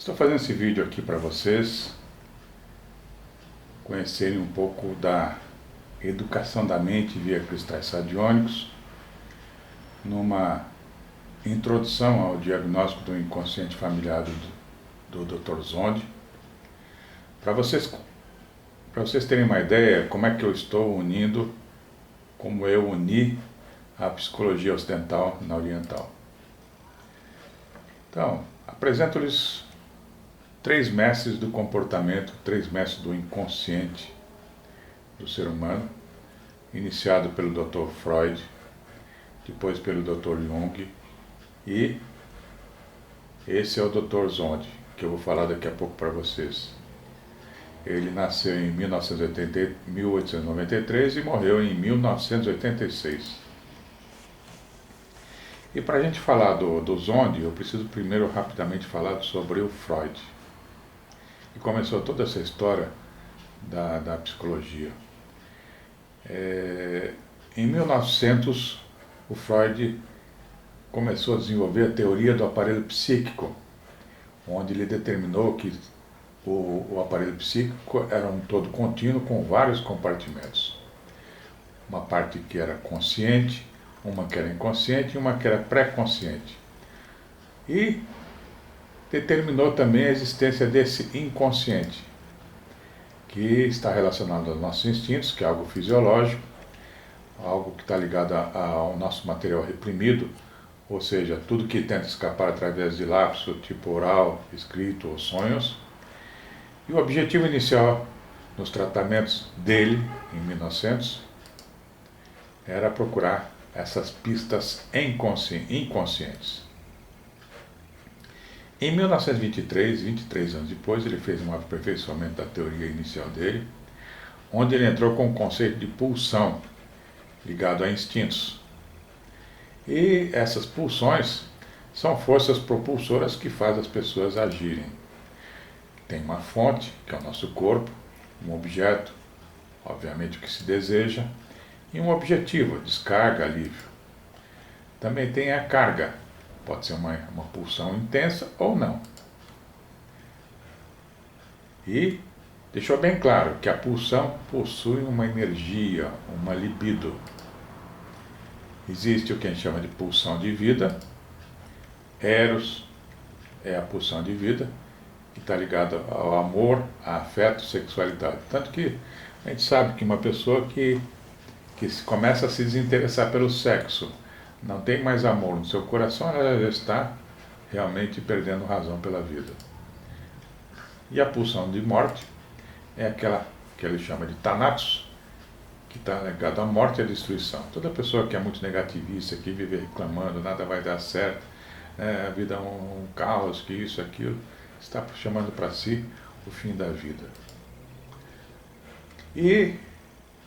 Estou fazendo esse vídeo aqui para vocês conhecerem um pouco da educação da mente via cristais radiônicos, numa introdução ao diagnóstico do inconsciente familiar do Dr. Zonde, para vocês terem uma ideia como é que eu estou unindo, como eu uni a psicologia ocidental na oriental. Então, apresento-lhes 3 mestres do comportamento, 3 mestres do inconsciente do ser humano, iniciado pelo Dr. Freud, depois pelo Dr. Jung, e esse é o Dr. Zonde, que eu vou falar daqui a pouco para vocês. Ele nasceu em 1893 e morreu em 1986. E para a gente falar do Zonde, eu preciso primeiro rapidamente falar sobre o Freud. E começou toda essa história da psicologia. Em 1900, o Freud começou a desenvolver a teoria do aparelho psíquico, onde ele determinou que o aparelho psíquico era um todo contínuo com vários compartimentos. Uma parte que era consciente, uma que era inconsciente e uma que era pré-consciente. E determinou também a existência desse inconsciente, que está relacionado aos nossos instintos, que é algo fisiológico, algo que está ligado ao nosso material reprimido, ou seja, tudo que tenta escapar através de lapso, tipo oral, escrito ou sonhos. E o objetivo inicial nos tratamentos dele, em 1900, era procurar essas pistas inconscientes. Em 1923, 23 anos depois, ele fez um aperfeiçoamento da teoria inicial dele, onde ele entrou com o conceito de pulsão, ligado a instintos. E essas pulsões são forças propulsoras que fazem as pessoas agirem. Tem uma fonte, que é o nosso corpo, um objeto, obviamente o que se deseja, e um objetivo, descarga, alívio. Também tem a carga, pode ser uma pulsão intensa ou não. E deixou bem claro que a pulsão possui uma energia, uma libido. Existe o que a gente chama de pulsão de vida. Eros é a pulsão de vida, que está ligada ao amor, a afeto, sexualidade. Tanto que a gente sabe que uma pessoa que começa a se desinteressar pelo sexo, não tem mais amor no seu coração, ela já está realmente perdendo razão pela vida. E a pulsão de morte é aquela que ele chama de Thanatos, que está ligada à morte e à destruição. Toda pessoa que é muito negativista, que vive reclamando, nada vai dar certo, a vida é um caos, que isso, aquilo, está chamando para si o fim da vida. E,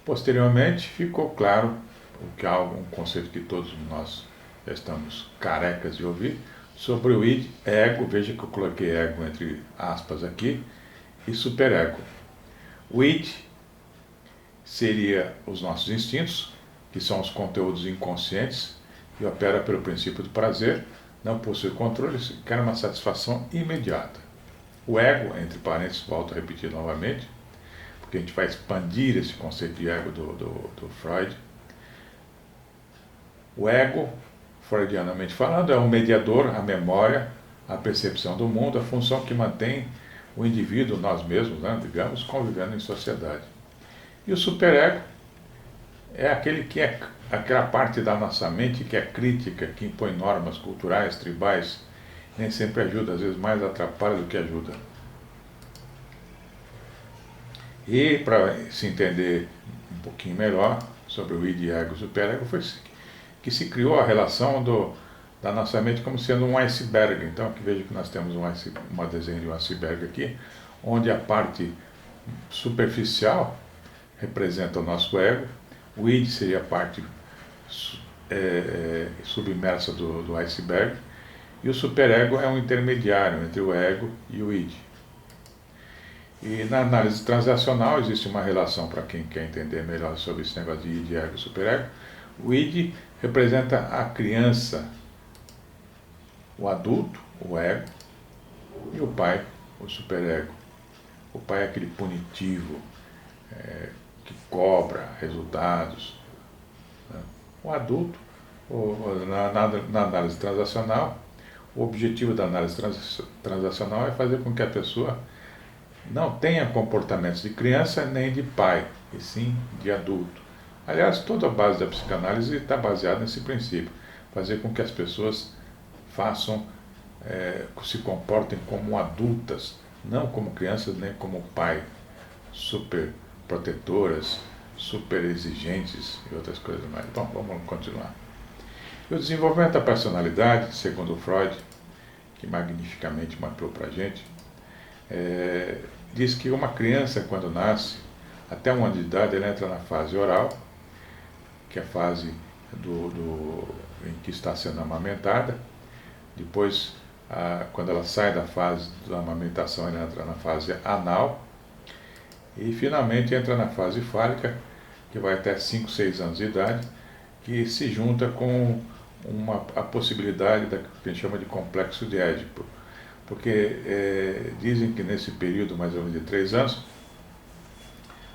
posteriormente, ficou claro o que é um conceito que todos nós já estamos carecas de ouvir, sobre o id, ego, veja que eu coloquei ego entre aspas aqui, e superego. O id seria os nossos instintos, que são os conteúdos inconscientes, e opera pelo princípio do prazer, não possui controle, quer uma satisfação imediata. O ego, entre parênteses, volto a repetir novamente, porque a gente vai expandir esse conceito de ego do Freud. O ego, freudianamente falando, é um mediador, a memória, a percepção do mundo, a função que mantém o indivíduo, nós mesmos, digamos, convivendo em sociedade. E o superego é aquele que é aquela parte da nossa mente que é crítica, que impõe normas culturais, tribais, nem sempre ajuda, às vezes mais atrapalha do que ajuda. E para se entender um pouquinho melhor sobre o id, ego e superego, foi que se criou a relação da nossa mente como sendo um iceberg. Então, aqui veja que nós temos uma desenho de um iceberg aqui, onde a parte superficial representa o nosso ego, o id seria a parte submersa do iceberg, e o superego é um intermediário entre o ego e o id. E na análise transacional existe uma relação, para quem quer entender melhor sobre esse negócio de id, ego e superego. O id representa a criança, o adulto, o ego, E o pai, o superego. O pai é aquele punitivo, que cobra resultados, né? O adulto, na análise transacional, o objetivo da análise transacional é fazer com que a pessoa não tenha comportamentos de criança nem de pai, e sim de adulto. Aliás, toda a base da psicanálise está baseada nesse princípio, fazer com que as pessoas se comportem como adultas, não como crianças nem como pai, super protetoras, super exigentes e outras coisas mais. Bom, vamos continuar. E o desenvolvimento da personalidade, segundo Freud, que magnificamente mapeou para a gente, diz que uma criança, quando nasce, até 1 ano de idade, ela entra na fase oral, que é a fase em que está sendo amamentada. Depois, quando ela sai da fase da amamentação, ela entra na fase anal. E finalmente entra na fase fálica, que vai até 5, 6 anos de idade, que se junta com a possibilidade da que a gente chama de complexo de Édipo. Porque dizem que nesse período, mais ou menos de 3 anos,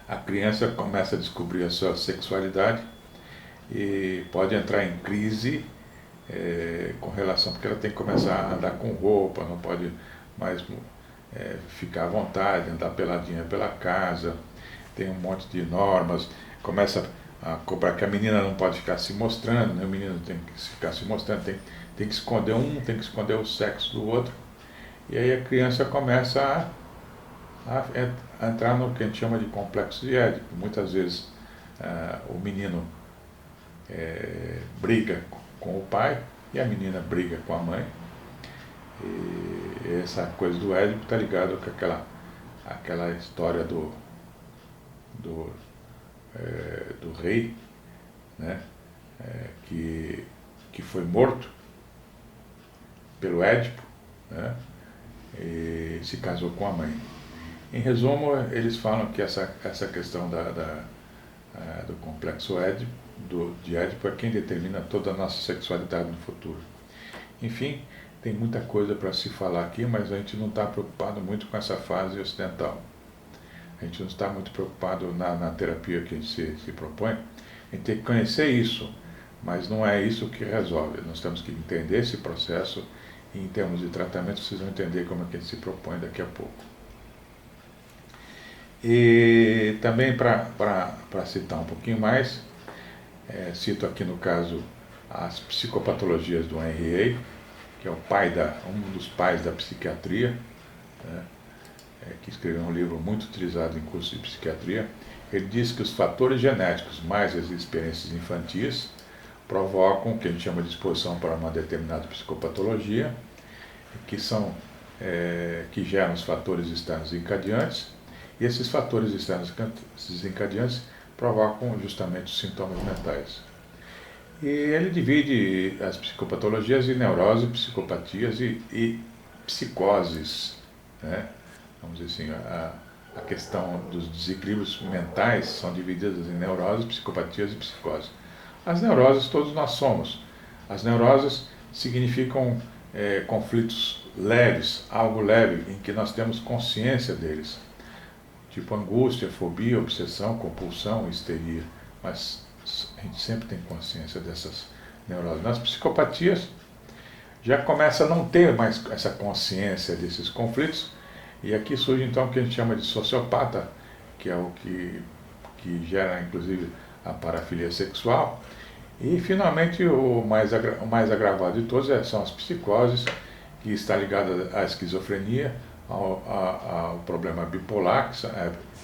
a criança começa a descobrir a sua sexualidade e pode entrar em crise com relação, porque ela tem que começar a andar com roupa, não pode mais ficar à vontade, andar peladinha pela casa, tem um monte de normas, começa a cobrar que a menina não pode ficar se mostrando, né? O menino tem que ficar se mostrando, tem que esconder tem que esconder o sexo do outro. E aí a criança começa a entrar no que a gente chama de complexo de Édipo. Muitas vezes o menino briga com o pai e a menina briga com a mãe. E essa coisa do Édipo está ligada com aquela história do rei, né? Que foi morto pelo Édipo, né? E se casou com a mãe. Em resumo, eles falam que essa questão do complexo de Édipo é quem determina toda a nossa sexualidade no futuro. Enfim, tem muita coisa para se falar aqui, mas a gente não está preocupado muito com essa fase ocidental. A gente não está muito preocupado na terapia que a gente se propõe. A gente tem que conhecer isso, mas não é isso que resolve. Nós temos que entender esse processo e, em termos de tratamento, vocês vão entender como é que a gente se propõe daqui a pouco. E também, para citar um pouquinho mais, cito aqui no caso as psicopatologias do Henry Hay, que é um dos pais da psiquiatria, né? Que escreveu um livro muito utilizado em curso de psiquiatria. Ele diz que os fatores genéticos mais as experiências infantis provocam o que a gente chama de exposição para uma determinada psicopatologia, que geram os fatores externos encadeantes, e esses fatores externos desencadeantes provocam justamente os sintomas mentais. E ele divide as psicopatologias em neurose, psicopatias e psicoses, né? Vamos dizer assim, a questão dos desequilíbrios mentais são divididas em neuroses, psicopatias e psicoses. As neuroses todos nós somos. As neuroses significam conflitos leves, algo leve, em que nós temos consciência deles. Tipo angústia, fobia, obsessão, compulsão, histeria. Mas a gente sempre tem consciência dessas neuroses. Nas psicopatias, já começa a não ter mais essa consciência desses conflitos, e aqui surge então o que a gente chama de sociopata, que é o que gera inclusive a parafilia sexual. E finalmente o mais agravado de todos são as psicoses, que está ligada à esquizofrenia, ao problema bipolar,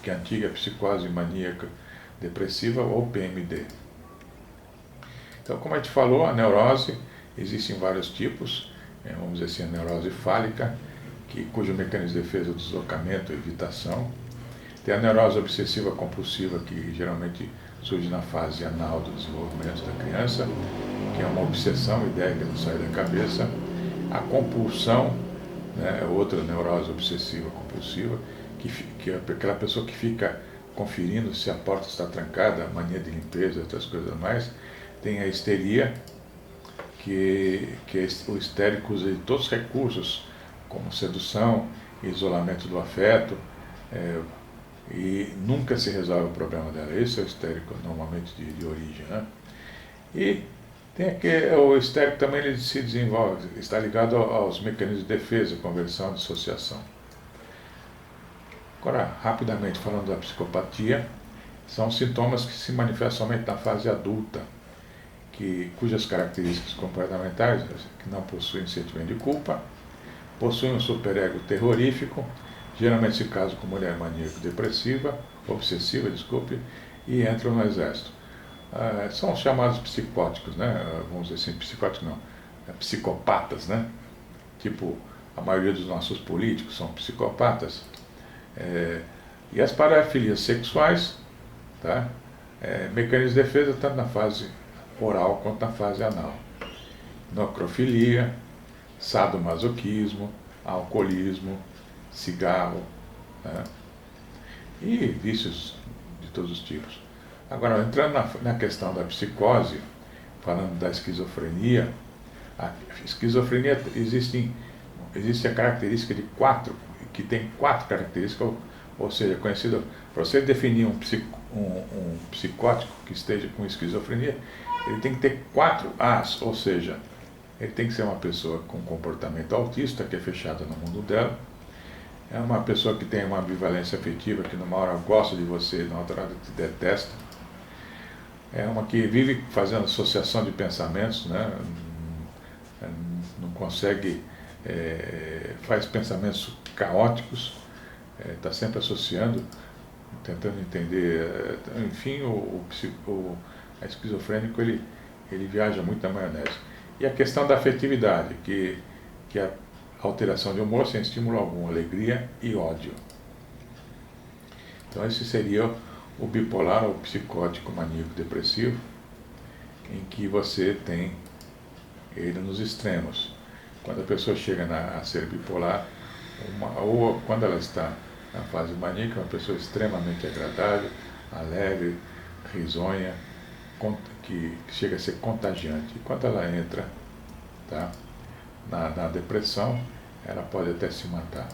que é a antiga psicose maníaca depressiva, ou PMD. Então, como a gente falou, a neurose, existem vários tipos, vamos dizer assim, a neurose fálica, cujo mecanismo de defesa é o deslocamento, a evitação. Tem a neurose obsessiva compulsiva, que geralmente surge na fase anal do desenvolvimento da criança, que é uma obsessão, ideia que não sai da cabeça. A compulsão, né, é outra neurose obsessiva compulsiva, que é aquela pessoa que fica conferindo se a porta está trancada, a mania de limpeza, outras coisas mais. Tem a histeria, que o histérico usa de todos os recursos como sedução, isolamento do afeto, e nunca se resolve o problema dela. Esse é o histérico normalmente de origem, né? E tem aqui, o histérico também ele se desenvolve, está ligado aos mecanismos de defesa, conversão, dissociação. Agora, rapidamente falando da psicopatia, são sintomas que se manifestam somente na fase adulta, cujas características comportamentais, que não possuem sentimento de culpa, possuem um superego terrorífico, geralmente se casam com mulher maníaco-depressiva, obsessiva, e entram no exército. São os chamados psicóticos, né? Vamos dizer assim, psicóticos não, psicopatas, né? Tipo, a maioria dos nossos políticos são psicopatas. E as parafilias sexuais, tá? Mecanismos de defesa tanto na fase oral quanto na fase anal. Necrofilia, sadomasoquismo, alcoolismo, cigarro, né? E vícios de todos os tipos. Agora, entrando na questão da psicose, falando da esquizofrenia, a esquizofrenia existe a característica de que tem 4 características, ou seja, conhecido, para você definir um psicótico que esteja com esquizofrenia, ele tem que ter 4 As, ou seja, ele tem que ser uma pessoa com comportamento autista, que é fechada no mundo dela, é uma pessoa que tem uma ambivalência afetiva, que numa hora gosta de você, na outra hora te detesta, é uma que vive fazendo associação de pensamentos, né? Não consegue, faz pensamentos caóticos, está sempre associando, tentando entender, enfim, a esquizofrênico ele viaja muito na maionese. E a questão da afetividade, que é a alteração de humor sem estímulo algum, alegria e ódio. Então esse seria o bipolar, ou psicótico maníaco depressivo, em que você tem ele nos extremos. Quando a pessoa chega a ser bipolar, ou quando ela está na fase maníaca, uma pessoa extremamente agradável, alegre, risonha, que chega a ser contagiante. E quando ela entra, tá, na depressão, ela pode até se matar.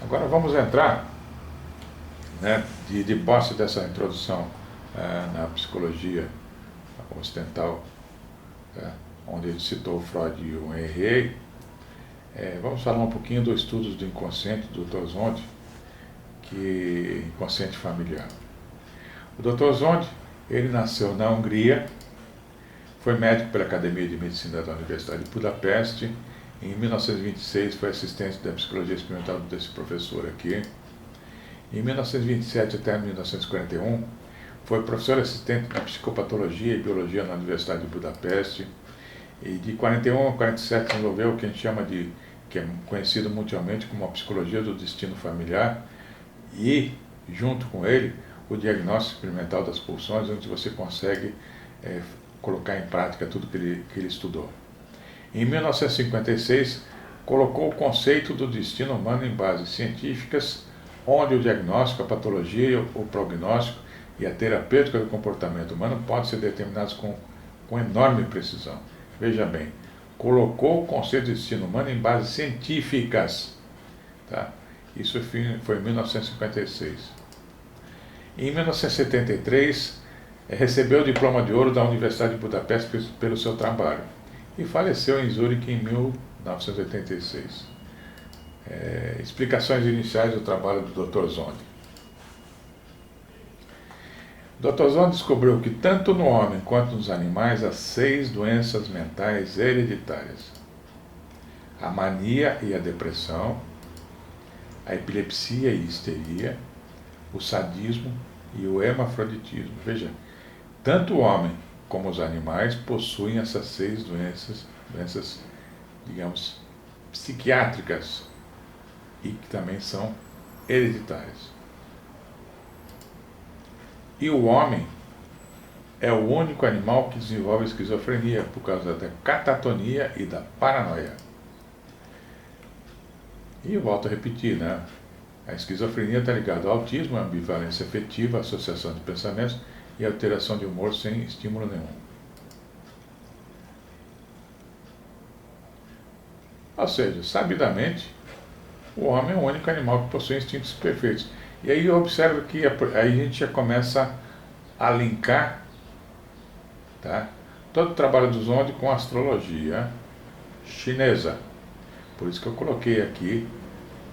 Agora vamos entrar, né, de posse dessa introdução na psicologia ocidental, onde ele citou o Freud e o Henry. Vamos falar um pouquinho dos estudos do inconsciente do Dr. Zonde, que inconsciente familiar. O Dr. Zonde, ele nasceu na Hungria, foi médico pela Academia de Medicina da Universidade de Budapeste. Em 1926 foi assistente da psicologia experimental desse professor aqui. Em 1927 até 1941 foi professor assistente de psicopatologia e biologia na Universidade de Budapeste. E de 41 a 47 desenvolveu o que a gente chama que é conhecido mundialmente como a psicologia do destino familiar, e junto com ele o diagnóstico experimental das pulsões, onde você consegue colocar em prática tudo que ele estudou. Em 1956 colocou o conceito do destino humano em bases científicas, onde o diagnóstico, a patologia, o prognóstico e a terapêutica do comportamento humano podem ser determinados com enorme precisão. Veja bem, colocou o conceito de destino humano em bases científicas. Tá? Isso foi em 1956. Em 1973, recebeu o diploma de ouro da Universidade de Budapeste pelo seu trabalho e faleceu em Zurique em 1986. Explicações iniciais do trabalho do Dr. Zonde. O Dr. Zonde descobriu que tanto no homem quanto nos animais há 6 doenças mentais hereditárias: a mania e a depressão, a epilepsia e histeria, o sadismo e o hermafroditismo. Veja, tanto o homem como os animais possuem essas 6 doenças, digamos, psiquiátricas, e que também são hereditárias. E o homem é o único animal que desenvolve esquizofrenia por causa da catatonia e da paranoia. E eu volto a repetir, né? A esquizofrenia está ligada ao autismo, à ambivalência afetiva, à associação de pensamentos e alteração de humor sem estímulo nenhum. Ou seja, sabidamente, o homem é o único animal que possui instintos perfeitos. E aí eu observo que aí a gente já começa a linkar, tá, todo o trabalho do Zonde com a astrologia chinesa. Por isso que eu coloquei aqui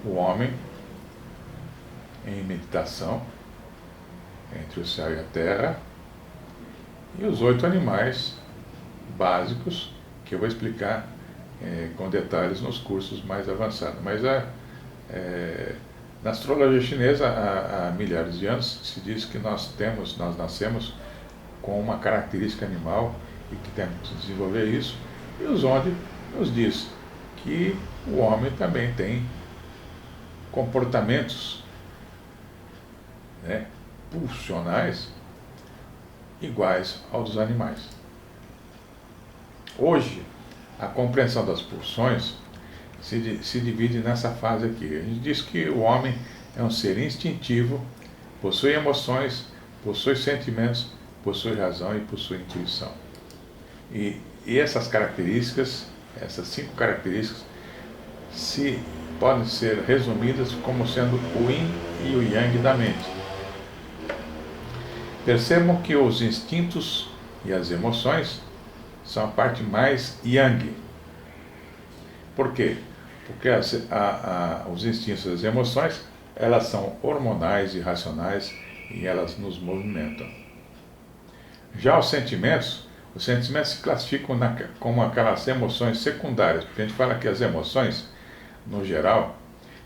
o homem em meditação entre o céu e a terra e os 8 animais básicos que eu vou explicar com detalhes nos cursos mais avançados. Mas na astrologia chinesa, há milhares de anos, se diz que nós nascemos com uma característica animal e que temos que desenvolver isso. E o Zonde nos diz que o homem também tem comportamentos, né, pulsionais iguais aos dos animais. Hoje, a compreensão das pulsões se divide nessa fase aqui. A gente diz que o homem é um ser instintivo, possui emoções, possui sentimentos, possui razão e possui intuição. E essas características, essas 5 características, podem ser resumidas como sendo o yin e o yang da mente. Percebam que os instintos e as emoções são a parte mais yang. Por quê? Porque os instintos e as emoções, elas são hormonais e racionais e elas nos movimentam. Já os sentimentos se classificam como aquelas emoções secundárias, porque a gente fala que as emoções, no geral,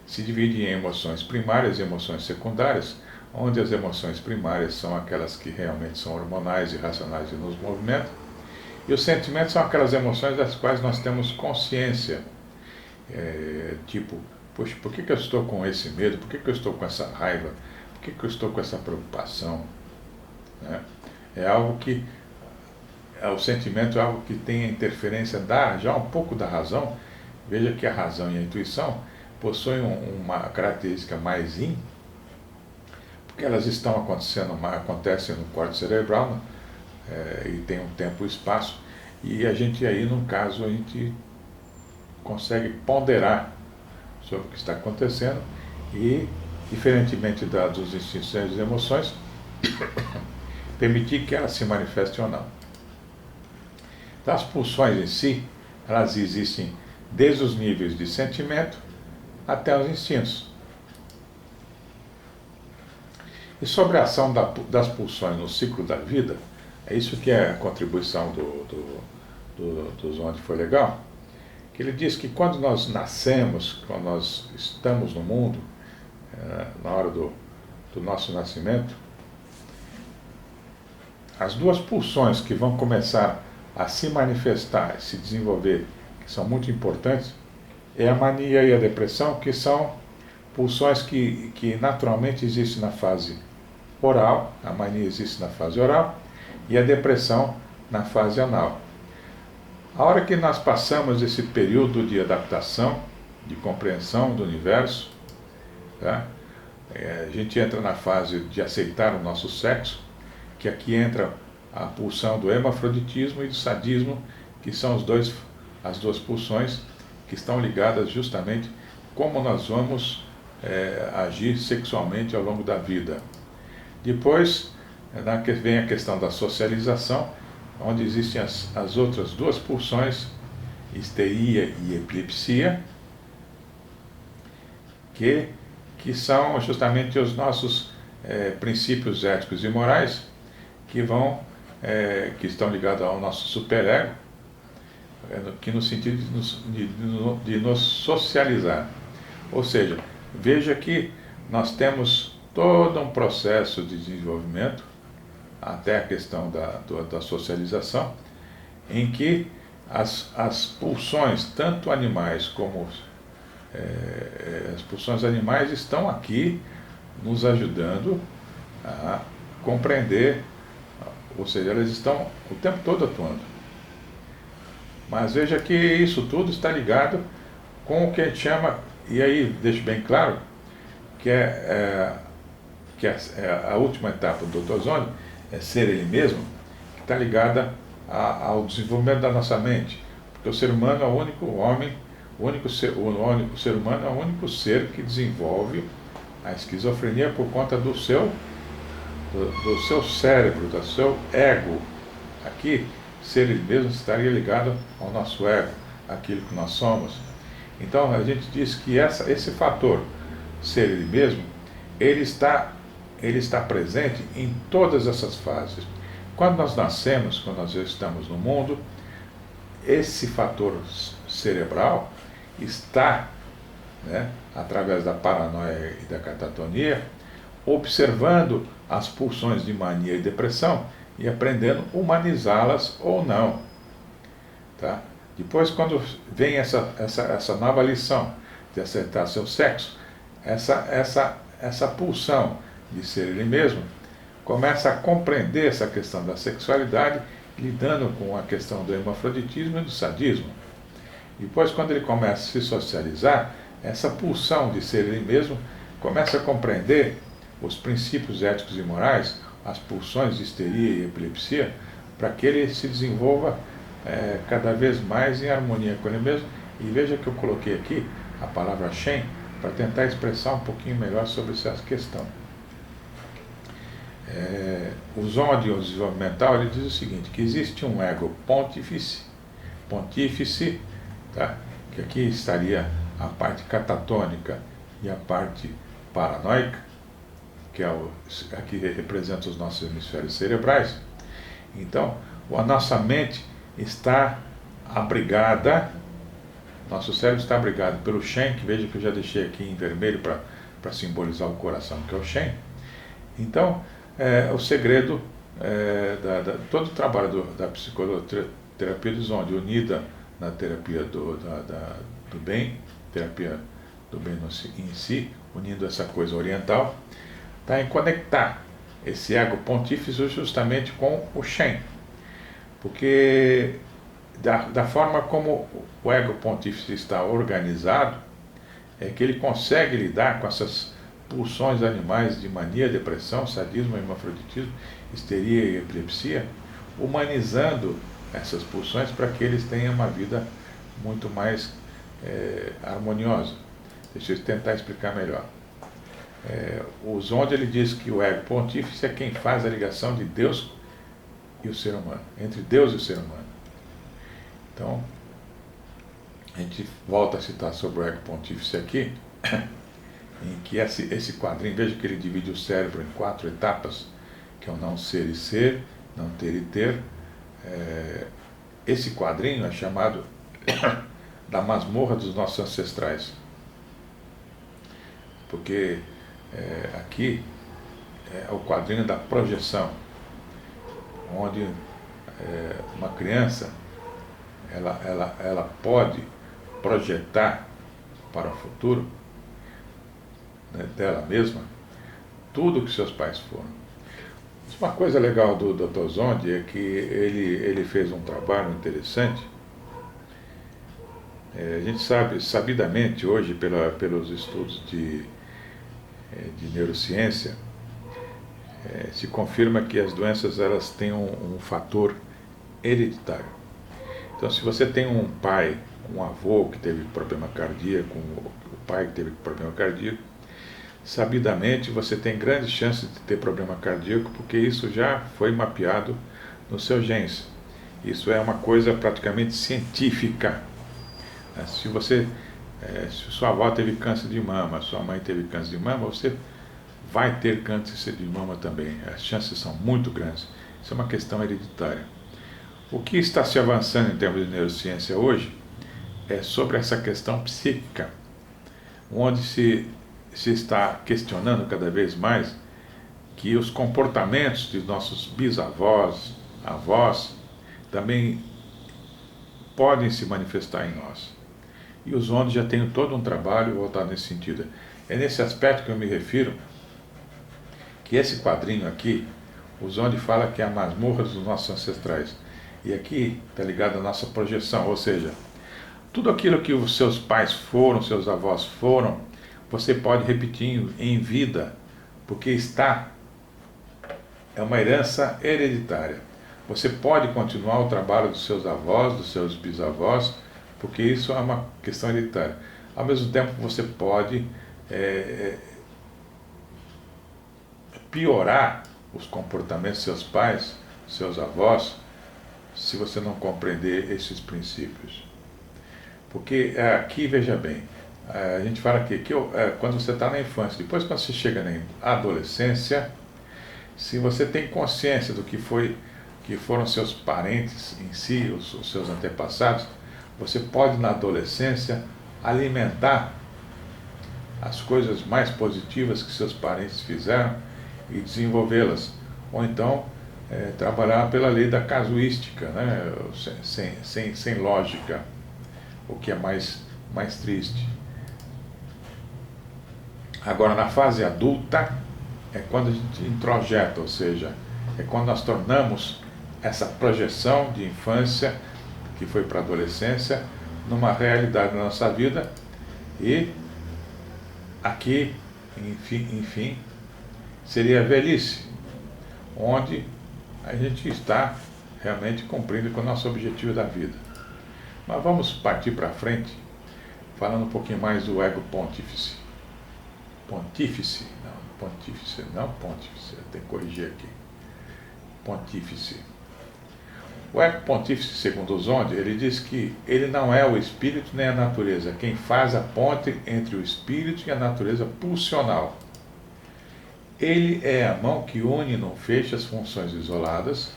se dividem em emoções primárias e emoções secundárias, onde as emoções primárias são aquelas que realmente são hormonais e racionais e nos movimentam, e os sentimentos são aquelas emoções das quais nós temos consciência, tipo, poxa, por que eu estou com esse medo? Por que eu estou com essa raiva? Por que eu estou com essa preocupação? Né? É algo que, o sentimento é algo que tem a interferência já um pouco da razão. Veja que a razão e a intuição possuem uma característica mais yin, porque elas acontecem no córtex cerebral, né? E tem um tempo e espaço, e a gente aí, no caso, a gente consegue ponderar sobre o que está acontecendo e, diferentemente dos instintos e das emoções, permitir que elas se manifestem ou não. Então, as pulsões em si, elas existem desde os níveis de sentimento até os instintos. E sobre a ação das pulsões no ciclo da vida, é isso que é a contribuição do Zonde, foi legal, que ele diz que quando nós nascemos, quando nós estamos no mundo, na hora do nosso nascimento, as 2 pulsões que vão começar a se manifestar, se desenvolver, que são muito importantes, é a mania e a depressão, que são pulsões que naturalmente existem na fase oral. A mania existe na fase oral e a depressão na fase anal. A hora que nós passamos esse período de adaptação, de compreensão do universo, tá? A gente entra na fase de aceitar o nosso sexo, que aqui entra a pulsão do hermafroditismo e do sadismo, que são as 2 pulsões que estão ligadas justamente como nós vamos agir sexualmente ao longo da vida. Depois vem a questão da socialização, onde existem as outras 2 pulsões, histeria e epilepsia, que são justamente os nossos princípios éticos e morais, que estão ligados ao nosso superego, que no sentido de nos socializar. Ou seja, veja que nós temos todo um processo de desenvolvimento, até a questão da socialização, em que as pulsões, tanto animais como as pulsões animais, estão aqui nos ajudando a compreender, ou seja, elas estão o tempo todo atuando. Mas veja que isso tudo está ligado com o que a gente chama, e aí deixo bem claro, que a última etapa do Dr. Zonde é ser ele mesmo, que está ligada ao desenvolvimento da nossa mente. Porque o ser humano é o único homem, O ser humano é o único ser que desenvolve a esquizofrenia por conta do seu cérebro, do seu ego. Aqui, ser ele mesmo estaria ligado ao nosso ego, aquilo que nós somos. Então a gente diz que esse fator, ser ele mesmo, ele está presente em todas essas fases. Quando nós nascemos, quando nós estamos no mundo, esse fator cerebral está, né, através da paranoia e da catatonia, observando as pulsões de mania e depressão e aprendendo a humanizá-las ou não. Tá? Depois, quando vem essa nova lição de aceitar seu sexo, essa pulsão de ser ele mesmo começa a compreender essa questão da sexualidade, lidando com a questão do hermafroditismo e do sadismo. Depois, quando ele começa a se socializar, essa pulsão de ser ele mesmo começa a compreender os princípios éticos e morais, as pulsões de histeria e epilepsia, para que ele se desenvolva cada vez mais em harmonia com ele mesmo. E veja que eu coloquei aqui a palavra Shen para tentar expressar um pouquinho melhor sobre essa questão. O Zonde, o desenvolvimental, ele diz o seguinte, que existe um ego pontífice, tá? Que aqui estaria a parte catatônica e a parte paranoica, que aqui representa os nossos hemisférios cerebrais. Então, a nossa mente está abrigada, nosso cérebro está abrigado pelo Shen, que veja que eu já deixei aqui em vermelho para simbolizar o coração, que é o Shen. Então, o segredo todo o trabalho da psicoterapia do Zonde, unida na terapia do bem, terapia do bem em si, unindo essa coisa oriental, está em conectar esse ego pontífice justamente com o Shen. Porque da forma como o ego pontífice está organizado, é que ele consegue lidar com essas pulsões animais de mania, depressão, sadismo, hermafroditismo, histeria e epilepsia, humanizando essas pulsões para que eles tenham uma vida muito mais harmoniosa. Deixa eu tentar explicar melhor. O Zonde, ele diz que o ego pontífice é quem faz a ligação de Deus e o ser humano, entre Deus e o ser humano. Então, a gente volta a citar sobre o ego pontífice aqui, em que esse quadrinho, veja que ele divide o cérebro em 4 etapas, que é o não ser e ser, não ter e ter. Esse quadrinho é chamado da masmorra dos nossos ancestrais, porque aqui é o quadrinho da projeção, onde uma criança ela pode projetar para o futuro, né, dela mesma, tudo que seus pais foram. Uma coisa legal do Dr. Zonde é que ele fez um trabalho interessante. A gente sabe, sabidamente, hoje, pelos estudos de neurociência, se confirma que as doenças elas têm um fator hereditário. Então, se você tem um pai, um avô que teve problema cardíaco, o pai que teve problema cardíaco, sabidamente você tem grandes chances de ter problema cardíaco, porque isso já foi mapeado nos seus genes. Isso é uma coisa praticamente científica. Se sua avó teve câncer de mama, sua mãe teve câncer de mama, você vai ter câncer de mama também. As chances são muito grandes. Isso é uma questão hereditária. O que está se avançando em termos de neurociência hoje é sobre essa questão psíquica, onde se está questionando cada vez mais que os comportamentos de nossos bisavós, avós, também podem se manifestar em nós. E os Zonde já tem todo um trabalho voltado nesse sentido. É nesse aspecto que eu me refiro, que esse quadrinho aqui, o Zonde fala que é a masmorra dos nossos ancestrais. E aqui está ligado à nossa projeção, ou seja, tudo aquilo que os seus pais foram, seus avós foram, você pode repetir em vida, porque é uma herança hereditária. Você pode continuar o trabalho dos seus avós, dos seus bisavós, porque isso é uma questão hereditária. Ao mesmo tempo, você pode piorar os comportamentos dos seus pais, seus avós, se você não compreender esses princípios. Porque aqui, veja bem, a gente fala aqui que quando você está na infância, depois quando você chega na adolescência, se você tem consciência do que foram seus parentes em si, os seus antepassados, você pode na adolescência alimentar as coisas mais positivas que seus parentes fizeram e desenvolvê-las. Ou então trabalhar pela lei da casuística, né? sem lógica, o que é mais triste. Agora, na fase adulta, é quando a gente introjeta, ou seja, é quando nós tornamos essa projeção de infância, que foi para a adolescência, numa realidade na nossa vida, e aqui, enfim, seria a velhice, onde a gente está realmente cumprindo com o nosso objetivo da vida. Mas vamos partir para frente, falando um pouquinho mais do ego pontífice. Pontífice, não pontífice, eu tenho que corrigir aqui. Pontífice. O ego pontífice, segundo o Zonde, ele diz que ele não é o espírito nem a natureza, quem faz a ponte entre o espírito e a natureza pulsional. Ele é a mão que une e não fecha as funções isoladas.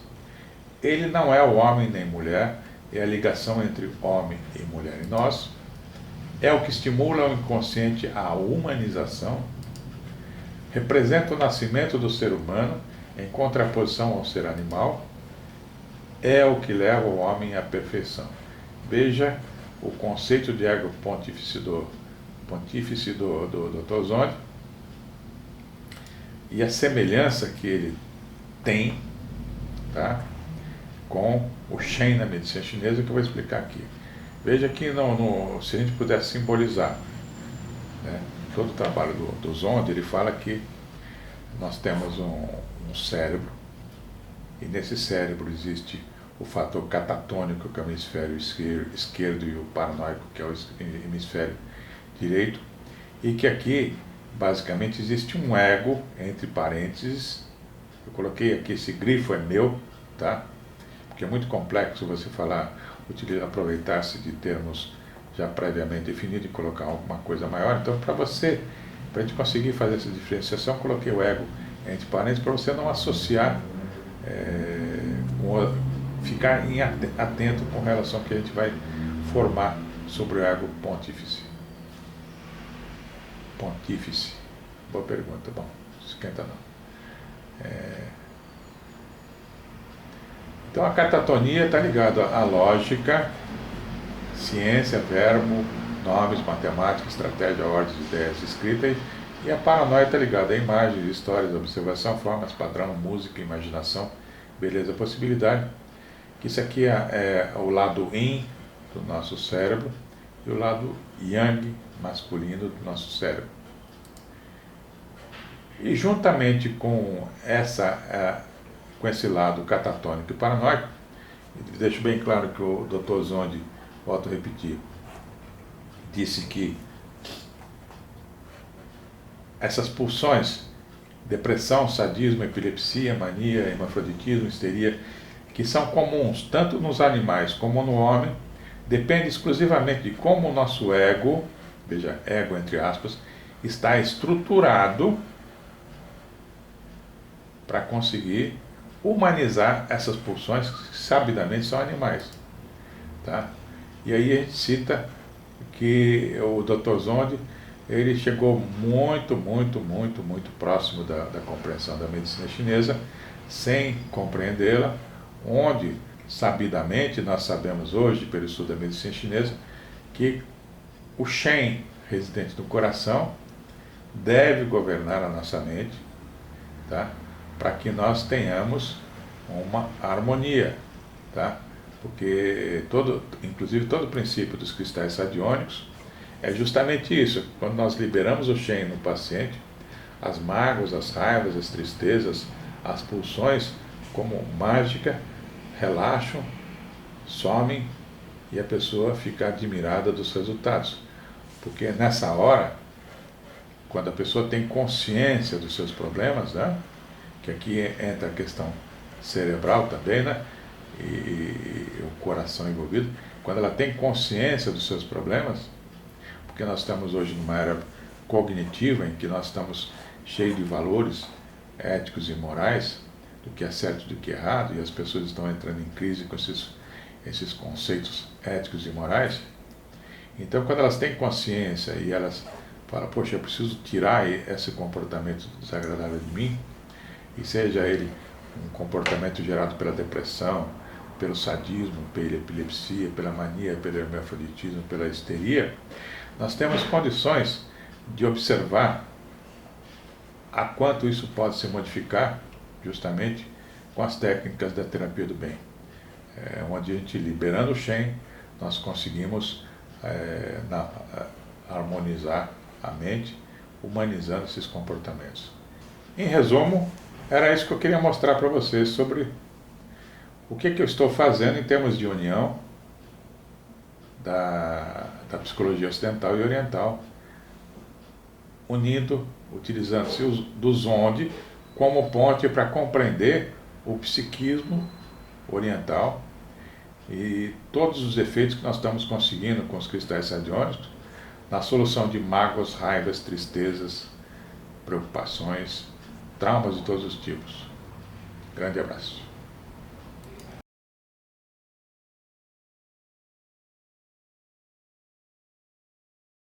Ele não é o homem nem mulher, é a ligação entre homem e mulher em nós. É o que estimula o inconsciente à humanização. Representa o nascimento do ser humano em contraposição ao ser animal. É o que leva o homem à perfeição. Veja o conceito de ego pontífice do Dr. Zonde e a semelhança que ele tem, tá, com o Shen na medicina chinesa, que eu vou explicar aqui. Veja que se a gente pudesse simbolizar, né, todo o trabalho do Zonde, ele fala que nós temos um cérebro, e nesse cérebro existe o fator catatônico, que é o hemisfério esquerdo, e o paranoico, que é o hemisfério direito, e que aqui, basicamente, existe um ego, entre parênteses. Eu coloquei aqui, esse grifo é meu, tá? Porque é muito complexo você aproveitar-se de termos já previamente definidos e colocar alguma coisa maior. Então, para a gente conseguir fazer essa diferenciação, coloquei o ego entre parênteses, para você não associar, ficar atento com relação ao que a gente vai formar sobre o ego pontífice. Pontífice. Boa pergunta. Bom, não esquenta não. Então a catatonia está ligada à lógica, ciência, verbo, nomes, matemática, estratégia, ordem de ideias, escrita, e a paranoia está ligada a imagens, histórias, observação, formas, padrão, música, imaginação, beleza, possibilidade. Isso aqui é o lado yin do nosso cérebro e o lado yang masculino do nosso cérebro. E juntamente com esse lado catatônico e paranoico, deixo bem claro que o Dr. Zonde, volto a repetir, disse que essas pulsões, depressão, sadismo, epilepsia, mania, hermafroditismo, histeria, que são comuns tanto nos animais como no homem, depende exclusivamente de como o nosso ego, veja, ego entre aspas, está estruturado para conseguir humanizar essas pulsões que sabidamente são animais, tá? E aí a gente cita que o Dr. Zonde, ele chegou muito próximo da compreensão da medicina chinesa, sem compreendê-la, onde, sabidamente, nós sabemos hoje, pelo estudo da medicina chinesa, que o Shen, residente no coração, deve governar a nossa mente, tá? Para que nós tenhamos uma harmonia, tá? Porque inclusive todo o princípio dos cristais radiônicos é justamente isso. Quando nós liberamos o Shen no paciente, as mágoas, as raivas, as tristezas, as pulsões, como mágica, relaxam, somem e a pessoa fica admirada dos resultados. Porque nessa hora, quando a pessoa tem consciência dos seus problemas, né, que aqui entra a questão cerebral também, né, e o coração envolvido, quando ela tem consciência dos seus problemas, porque nós estamos hoje numa era cognitiva em que nós estamos cheios de valores éticos e morais, do que é certo e do que é errado, e as pessoas estão entrando em crise com esses conceitos éticos e morais. Então, quando elas têm consciência e elas falam, poxa, eu preciso tirar esse comportamento desagradável de mim, e seja ele um comportamento gerado pela depressão, pelo sadismo, pela epilepsia, pela mania, pelo hermafroditismo, pela histeria, nós temos condições de observar a quanto isso pode se modificar justamente com as técnicas da terapia do bem, onde a gente, liberando o Shen, nós conseguimos harmonizar a mente, humanizando esses comportamentos. Em resumo, era isso que eu queria mostrar para vocês sobre o que eu estou fazendo em termos de união da psicologia ocidental e oriental, unindo, utilizando-se do Zonde como ponte para compreender o psiquismo oriental e todos os efeitos que nós estamos conseguindo com os cristais radiônicos na solução de mágoas, raivas, tristezas, preocupações, traumas de todos os tipos. Grande abraço.